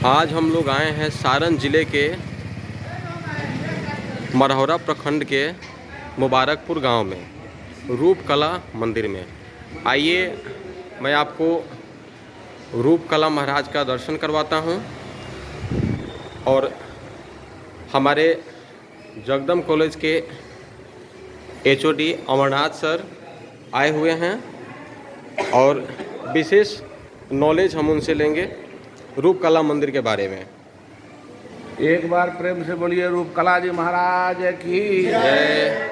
आज हम लोग आए हैं सारण ज़िले के मरौरा प्रखंड के मुबारकपुर गांव में रूपकला मंदिर में। आइए मैं आपको रूपकला महाराज का दर्शन करवाता हूं। और हमारे जगदम कॉलेज के एचओडी अमरनाथ सर आए हुए हैं और विशेष नॉलेज हम उनसे लेंगे रूपकला मंदिर के बारे में। एक बार प्रेम से बोलिए रूपकला जी महाराज की जय।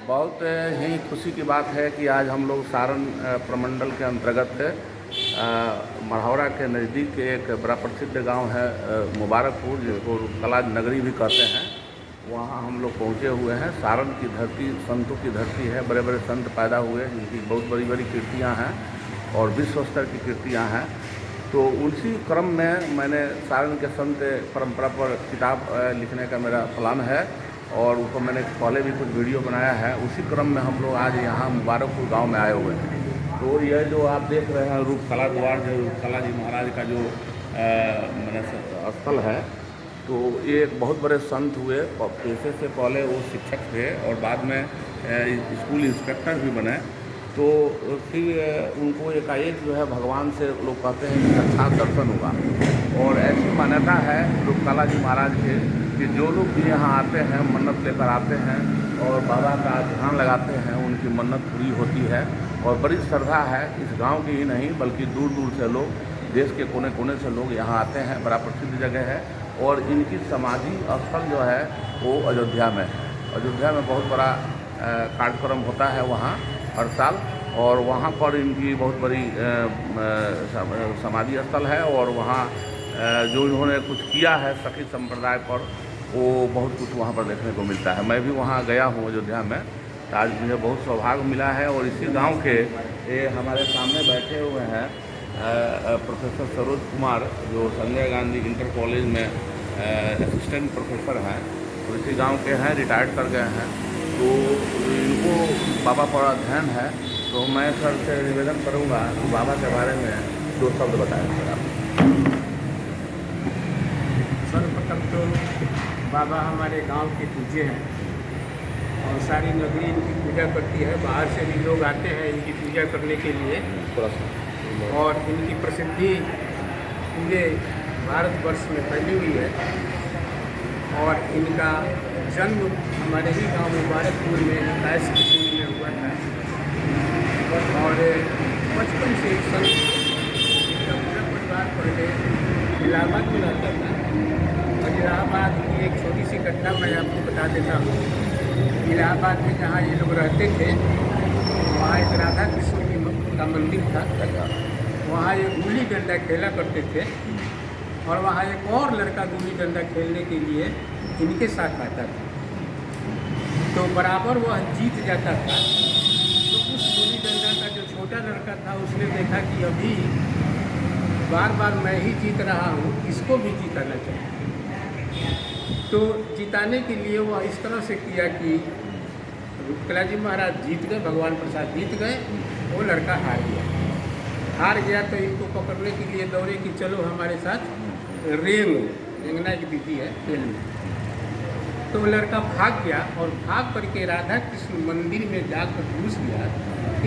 बहुत ही खुशी की बात है कि आज हम लोग सारण प्रमंडल के अंतर्गत मढ़ौरा के नज़दीक एक बड़ा प्रसिद्ध गांव है मुबारकपुर, जिसको रूपकला नगरी भी कहते हैं। वहां हम लोग पहुंचे हुए हैं। सारण की धरती संतों की धरती है। बड़े बड़े संत पैदा हुए जिनकी बहुत बड़ी बड़ी कीर्तियाँ हैं और विश्व स्तर की कीर्तियाँ हैं। तो उसी क्रम में मैंने सारण के संत परंपरा पर किताब लिखने का मेरा प्लान है और ऊपर मैंने पहले भी कुछ वीडियो बनाया है। उसी क्रम में हम लोग आज यहाँ मुबारकपुर गांव में आए हुए हैं। तो यह जो आप देख रहे हैं रूपकला द्वार, जो रूपकला जी महाराज का जो मैंने स्थल है, तो ये एक बहुत बड़े संत हुए। पेशे से पहले वो शिक्षक थे और बाद में स्कूल इंस्पेक्टर भी बने। तो फिर उनको एकाएक जो है भगवान से लोग कहते हैं कि साक्षात दर्शन हुआ। और ऐसी मान्यता है रूपकला जी महाराज के कि जो लोग भी यहाँ आते हैं, मन्नत लेकर आते हैं और बाबा का ध्यान लगाते हैं, उनकी मन्नत पूरी होती है। और बड़ी श्रद्धा है इस गांव की ही नहीं बल्कि दूर दूर से लोग, देश के कोने कोने से लोग यहाँ आते हैं। बड़ा प्रसिद्ध जगह है और इनकी समाधि स्थल जो है वो अयोध्या में है। अयोध्या में बहुत बड़ा कार्यक्रम होता है वहाँ हर साल, और वहाँ पर इनकी बहुत बड़ी समाधि स्थल है। और वहाँ जो इन्होंने कुछ किया है सखी संप्रदाय पर, वो बहुत कुछ वहाँ पर देखने को मिलता है। मैं भी वहाँ गया हूँ अयोध्या में। आज मुझे बहुत सौभाग्य मिला है। और इसी गांव के ये हमारे सामने बैठे हुए हैं प्रोफेसर सरोज कुमार, जो संजय गांधी इंटर कॉलेज में असिस्टेंट प्रोफेसर हैं और इसी गांव के हैं, रिटायर्ड कर गए हैं। तो इनको बाबा पर अध्ययन है। तो मैं सर से निवेदन करूंगा कि बाबा के बारे में दो शब्द बताएं सर आप। सर्वप्रथम तो बाबा हमारे गांव के पूज्य हैं और सारी नगरी इनकी पूजा करती है। बाहर से भी लोग आते हैं इनकी पूजा करने के लिए और इनकी प्रसिद्धि पूरे भारतवर्ष में फैली हुई है। और इनका जन्म हमारे ही गांव मुबारकपुर में 27 ईस्वी में हुआ था। और बचपन से एक संत, इनका पूरा परिवार पहले इलाहाबाद में रहता था। और इलाहाबाद की एक छोटी सी घटना मैं आपको बता देता हूँ। इलाहाबाद में जहाँ ये लोग रहते थे वहाँ एक राधा कृष्ण का मंदिर था। वहाँ ये गुल्ली डंडा खेला करते थे और वहाँ एक और लड़का गुल्ली डंडा खेलने के लिए इनके साथ आता था। तो बराबर वह जीत जाता था। तो उस गुल्ली डंडा का जो छोटा लड़का था उसने देखा कि अभी बार बार मैं ही जीत रहा हूँ, इसको भी जिताना चाहिए। तो जिताने के लिए वह इस तरह से किया कि रूपकला जी महाराज जीत गए, भगवान प्रसाद जीत गए, वो लड़का हार गया। तो इनको पकड़ने के लिए दौड़े कि चलो हमारे साथ रेंगना की विधि है खेल में। तो वो लड़का भाग गया और भाग करके राधा कृष्ण मंदिर में जाकर घुस गया।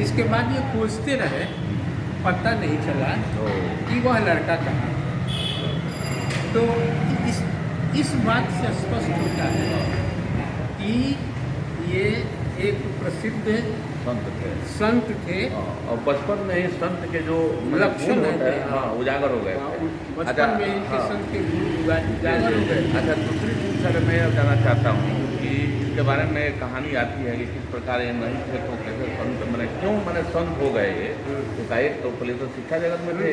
इसके बाद ये खोजते रहे, पता नहीं चला कि वह लड़का कहाँ। तो इस बात से स्पष्ट होता है कि ये एक प्रसिद्ध संत थे। और बचपन में ही संत के जो लक्षण है उजागर हो गए। बचपन में इनके संत के उजागर हो गए। अच्छा, दूसरी चीज़ सर मैं यह जानना चाहता हूँ कि इसके बारे में कहानी आती है कि किस प्रकार ये नहीं थे तो कैसे संत मैंने क्यों मैंने संत हो गए। एकाएक तो पहले तो शिक्षा जगत में थे,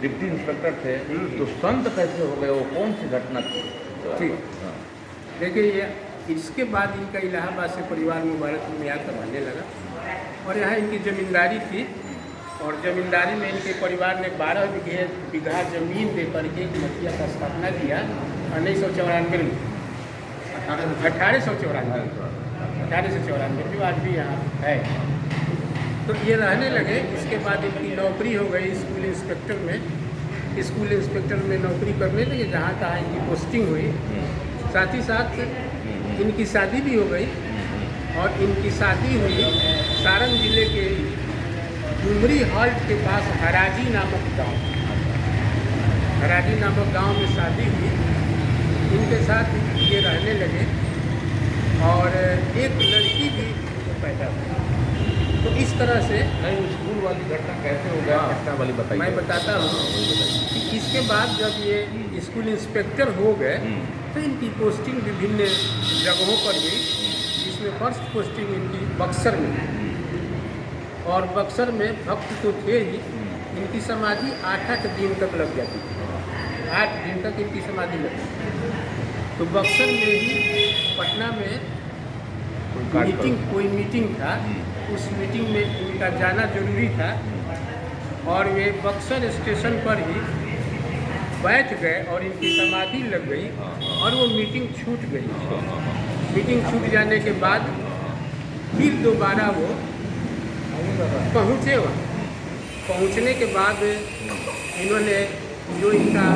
डिप्टी इंस्पेक्टर थे, तो संत कैसे हो गए, वो कौन सी घटना थी? ठीक, देखिए ये इसके बाद इनका इलाहाबाद से परिवार मुबारकपुर में आकर रहने लगा और यहाँ इनकी ज़मींदारी थी। और ज़मींदारी में इनके परिवार ने 12 बीघा ज़मीन दे करके एक मठिया का स्थापना किया 1994 में। 1894 जो आज भी यहाँ है। तो ये रहने लगे। इसके बाद इनकी नौकरी हो गई स्कूल इंस्पेक्टर में स्कूल इंस्पेक्टर में नौकरी करने लगे, जहाँ तहाँ इनकी पोस्टिंग हुई। साथ ही साथ इनकी शादी भी हो गई, और इनकी शादी हुई सारण जिले के डुमरी हॉल्ट के पास हराजी नामक गांव। हराजी नामक गांव में शादी हुई, इनके साथ ये रहने लगे, और एक लड़की भी उनको पैदा हुई। तो इस तरह से नहीं, स्कूल वाली घटना कैसे हो गया, घटना वाली बताइए। मैं बताता हूँ कि इसके बाद जब ये स्कूल इंस्पेक्टर हो गए तो इनकी पोस्टिंग विभिन्न जगहों पर हुई, जिसमें फर्स्ट पोस्टिंग इनकी बक्सर में, और बक्सर में भक्त तो थे ही, इनकी समाधि 8-8 दिन तक लग जाती थी। 8 दिन तक इनकी समाधि लगती थी। तो बक्सर में ही पटना में कोई मीटिंग था, उस मीटिंग में इनका जाना जरूरी था, और वे बक्सर स्टेशन पर ही बैठ गए और इनकी समाधि लग गई, और वो मीटिंग छूट गई। मीटिंग छूट जाने के बाद फिर दोबारा वो पहुँचे वहाँ। पहुँचने के बाद इन्होंने जो इनका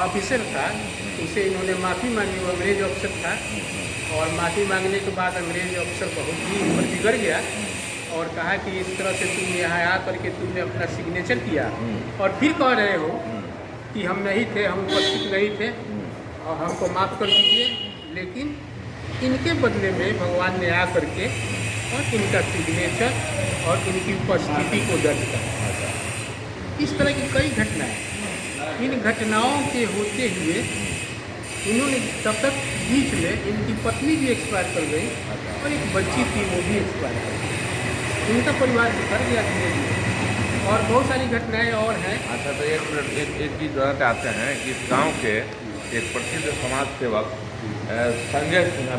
ऑफिसर था उसे इन्होंने माफ़ी मांगी। वो अंग्रेज अफसर था, और माफ़ी मांगने के बाद अंग्रेज अफसर बहुत ही ऊपर बिगड़ गया और कहा कि इस तरह से तुम यहाँ आ करके तुमने अपना सिग्नेचर किया, और फिर कह रहे हो कि हम नहीं थे, हम उपस्थित नहीं थे, और हमको माफ़ कर दीजिए। लेकिन इनके बदले में भगवान ने आ करके और इनका सिग्नेचर और इनकी उपस्थिति को दर्ज किया। इस तरह की कई घटनाएं, इन घटनाओं के होते हुए इन्होंने तब तक बीच में इनकी पत्नी भी एक्सपायर कर गई, और एक बच्ची थी वो भी एक्सपायर कर गई। इनका परिवार बिखर गया धीरे धीरे, और बहुत सारी घटनाएं और हैं। अच्छा, तो एक चीज़ बताते आते हैं कि इस गांव के एक प्रसिद्ध समाज सेवक संजय सिन्हा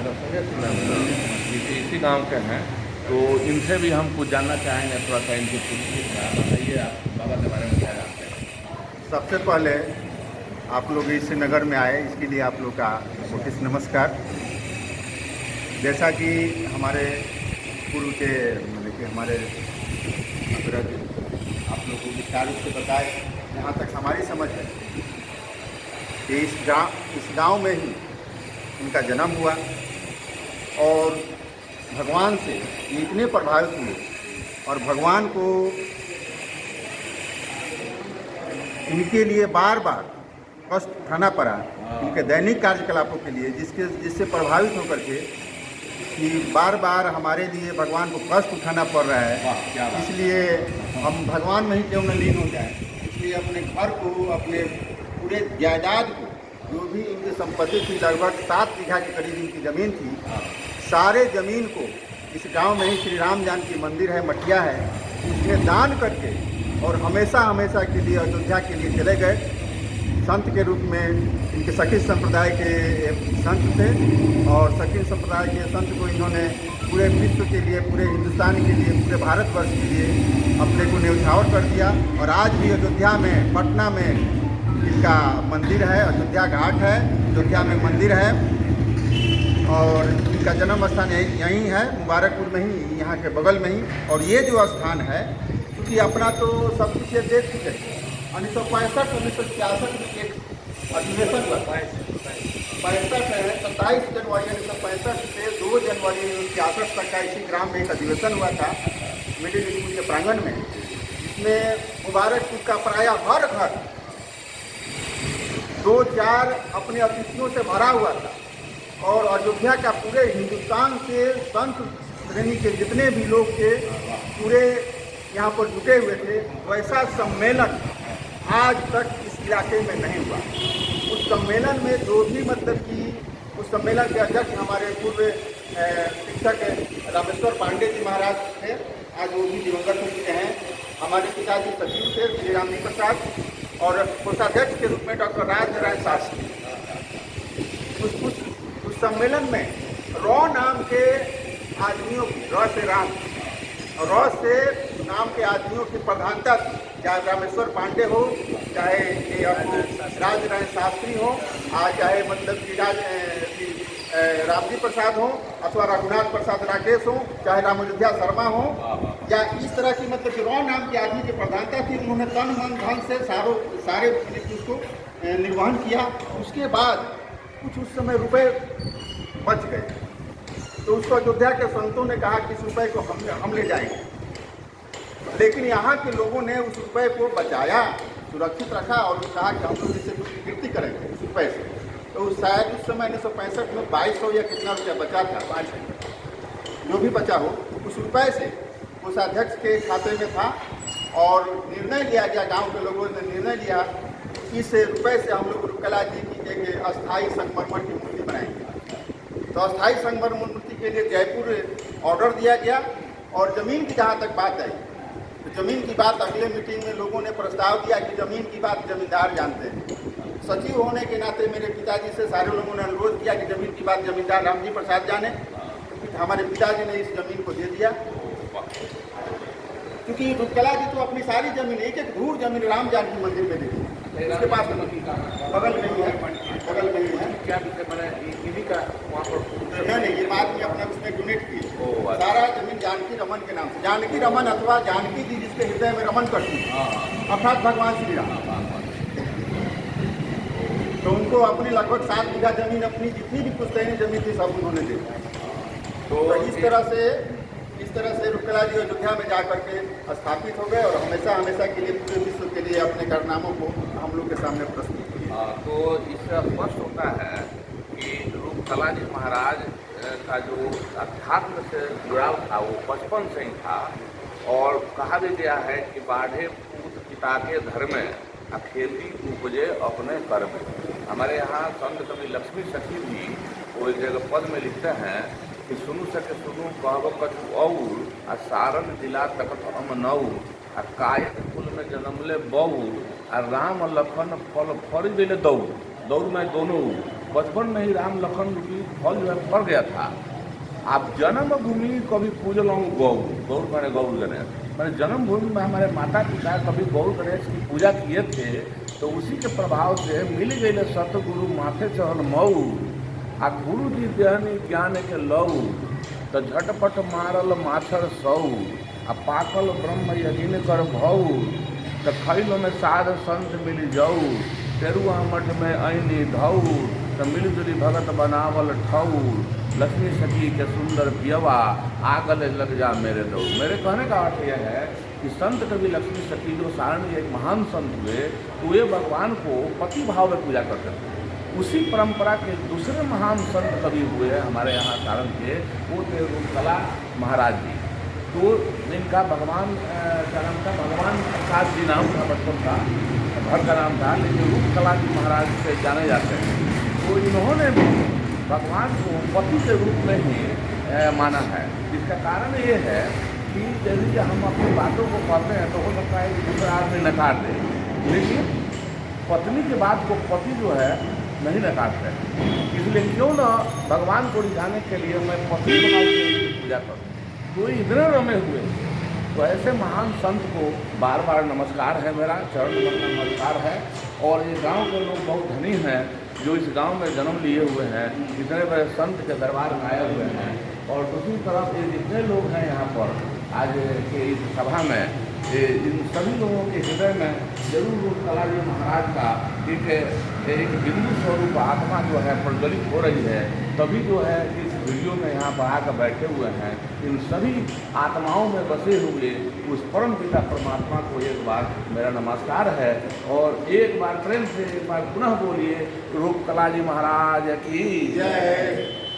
इसी गांव के हैं, तो इनसे भी हम कुछ जानना चाहेंगे, थोड़ा सा इनकी बताइए, आप बाबा के बारे में क्या जानते हैं। सबसे पहले आप लोग इस नगर में आए, इसके लिए आप लोग का कोटिस नमस्कार। जैसा कि हमारे पूर्व के मतलब कि हमारे आप लोग को विस्तार रूप से बताए, जहाँ तक हमारी समझ है कि इस गांव में ही उनका जन्म हुआ, और भगवान से ये इतने प्रभावित हुए, और भगवान को इनके लिए बार बार कष्ट उठाना पड़ा, इनके दैनिक कार्यकलापों के लिए, जिससे प्रभावित होकर के कि बार बार हमारे लिए भगवान को कष्ट उठाना पड़ रहा है, इसलिए हम भगवान में ही क्यों न लीन हो जाए। इसलिए अपने घर को, अपने पूरे जायदाद को, जो भी इनकी संपत्ति थी, लगभग 7 बीघा के करीब इनकी ज़मीन थी, सारे ज़मीन को इस गांव में ही श्री राम जानकी मंदिर है, मठिया है, उसमें दान करके, और हमेशा हमेशा के लिए अयोध्या के लिए चले गए। संत के रूप में इनके सखी संप्रदाय के संत थे, और सखी संप्रदाय के संत को इन्होंने पूरे विश्व के लिए, पूरे हिंदुस्तान के लिए, पूरे भारतवर्ष के लिए अपने को न्यौछावर कर दिया। और आज भी अयोध्या में, पटना में इनका मंदिर है, अयोध्या घाट है, अयोध्या में मंदिर है, और इनका जन्म स्थान यहीं है, मुबारकपुर में ही, यहाँ के बगल में ही। और ये जो स्थान है, क्योंकि अपना तो सब कुछ ये देख चुके हैं। 1965-1966 में एक अधिवेशन हुआ, 65 है, 27 जनवरी 1965 से 2 जनवरी 1966 तक का इसी ग्राम में एक अधिवेशन हुआ था, मिडिल स्कूल के प्रांगण में, जिसमें मुबारकपुर का प्राय हर घर 2-4 अपने अतिथियों से भरा हुआ था, और अयोध्या का पूरे हिंदुस्तान से संत श्रेणी के जितने भी लोग थे, पूरे यहाँ पर जुटे हुए थे। वैसा सम्मेलन आज तक इस इलाके में नहीं हुआ। उस सम्मेलन में जो भी मतलब कि उस सम्मेलन के अध्यक्ष हमारे पूर्व शिक्षक रामेश्वर पांडे जी महाराज थे, आज वो भी दिवंगत हो चुके हैं। हमारे पिताजी सचिव थे श्री राम जी प्रसाद, और कोषाध्यक्ष के रूप में डॉक्टर राज शास्त्री। उस सम्मेलन में रॉ नाम के आदमियों की, रॉ से राम, रॉ से नाम के आदमियों की प्रधानता थी, चाहे रामेश्वर पांडे हो, चाहे राज शास्त्री हो, चाहे मतलब कि रामजी प्रसाद हो अथवा रघुनाथ प्रसाद राकेश हो, चाहे राम अयोध्या शर्मा हो, या इस तरह की मतलब कि रॉ नाम के आदमी की प्रधानता थी। उन्होंने तन मन धन से सारे उसको निर्वहन किया। उसके बाद कुछ उस समय रुपए बच गए, तो उसको अयोध्या के संतों ने कहा कि इस रुपये को हम ले जाएंगे, लेकिन यहाँ के लोगों ने उस रुपये को बचाया, सुरक्षित रखा और कहा कि हम लोग इससे कुछ कीर्ति करेंगे उस रुपये से। तो शायद उस समय 1965 में 2200 या कितना रुपया बचा था, जो भी बचा हो उस रुपये से कोषाध्यक्ष के खाते में था और निर्णय लिया गया, गांव के लोगों ने निर्णय लिया इस रुपये से हम लोग रूपकला जी की एक अस्थायी संगमरमर की मूर्ति बनाएंगे। तो अस्थायी संगमरमर मूर्ति के लिए जयपुर ऑर्डर दिया गया। और ज़मीन की जहाँ तक बात आई, तो ज़मीन की बात अगले मीटिंग में लोगों ने प्रस्ताव दिया कि ज़मीन की बात जमींदार जानते हैं। सचिव होने के नाते मेरे पिताजी से सारे लोगों ने अनुरोध किया कि ज़मीन की बात जमींदार रामजी प्रसाद जाने। तो हमारे पिताजी ने इस ज़मीन को दे दिया, क्योंकि रूपकला जी तो अपनी सारी ज़मीन एक एक धूर ज़मीन राम जानकी मंदिर में दे दी। उसके पास बगल में ही है, बगल में ही है। क्या मैंने इन्हीं का वहाँ पर नहीं, ये बात में अपने उसने डोनेट की सारा जमीन जानकी रमन के नाम से। जानकी रमन अथवा जानकी जी जिसके हृदय में रमन करती है, अर्थात भगवान श्री राम। तो उनको अपनी लगभग 7 बीघा जमीन, अपनी जितनी भी पुश्तैनी जमीन थी सब उन्होंने दी। तो इस तरह से रूपकला जी अयोध्या में जाकर के स्थापित हो गए और हमेशा के लिए पूरे विश्व के लिए अपने कारनामों को हम लोग के सामने प्रस्तुत किए। तो इससे स्पष्ट होता है कि रूपकला जी महाराज का जो अध्यात्म से जुड़ाव था वो बचपन से ही था। और कहा भी गया है कि बाढ़े पूत पिता के धर्म में खेती उपजे अपने कर्म। हमारे यहाँ संत कवि लक्ष्मी सखी भी वो एक जगह पद में लिखते हैं कि सुनु सके सुनु कहब कछु और आ सारण जिला तकत हम नऊ आ कायक कुल में जन्मले बऊ आ राम लखन फल फल गए दौड़ में दोनों बचपन में ही राम लखन रूपी फल जो है फल गया था। आप जन्मभूमि कभी पूजल गौर मैंने गौर गणेश मैंने जन्मभूमि में हमारे माता पिता कभी गौर गणेश की पूजा किए थे। तो उसी के प्रभाव से मिल गए सतगुरु माथे चढ़ल मऊ आ गुरु जी देहनी ज्ञान के लऊ तो झटपट मारल माछर सौ आ पाकल ब्रह्म यज्ञ कर भऊ तो खैल में साध संत मिल जाऊ तेरुआ मठ में ऐनी धऊ तो मिलजुली भगत बनावल ठऊ लक्ष्मी सखी के सुंदर पियवा आगल लग जा मेरे दो। मेरे कहने का अर्थ यह है कि संत कवि लक्ष्मी सखी जो सारण एक महान संत हुए तो वे भगवान को पति भाव में पूजा करते थे। उसी परंपरा के दूसरे महान संत कवि हुए हमारे यहाँ सारण के, वो थे रूपकला महाराज जी। तो इनका भगवान का नाम था भगवान प्रसाद जी नाम था, बचपन का घर का नाम था, लेकिन रूपकला जी महाराज से जाने जाते हैं। तो इन्होंने भी भगवान को पति के रूप में ही माना है। इसका कारण ये है कि यदि हम अपनी बातों को कहते हैं तो हो सकता है कि दूसरा आदमी नकार दे, लेकिन पत्नी के बात को पति जो है नहीं नकारते। इसलिए क्यों न भगवान को रिझाने के लिए मैं पति बना के उनकी पूजा करूँ। तो इतने रमे हुए, तो ऐसे महान संत को बार बार नमस्कार है, मेरा चरण नमस्कार है। और ये गांव के लोग बहुत धनी हैं जो इस गांव में जन्म लिए हुए हैं, इतने बड़े संत के दरबार में आए हुए हैं। और दूसरी तरफ ये जितने लोग हैं यहाँ पर आज के इस सभा में, इन सभी लोगों के हृदय में जरूर रूपकला जी महाराज का एक बिंदु स्वरूप आत्मा जो है प्रज्वलित हो रही है। तभी जो है इस वीडियो में यहाँ पर आकर बैठे हुए हैं, इन सभी आत्माओं में बसे हुए उस परम पिता परमात्मा को एक बार मेरा नमस्कार है। और एक बार प्रेम से एक बार पुनः बोलिए रूपकला जी महाराज की जय।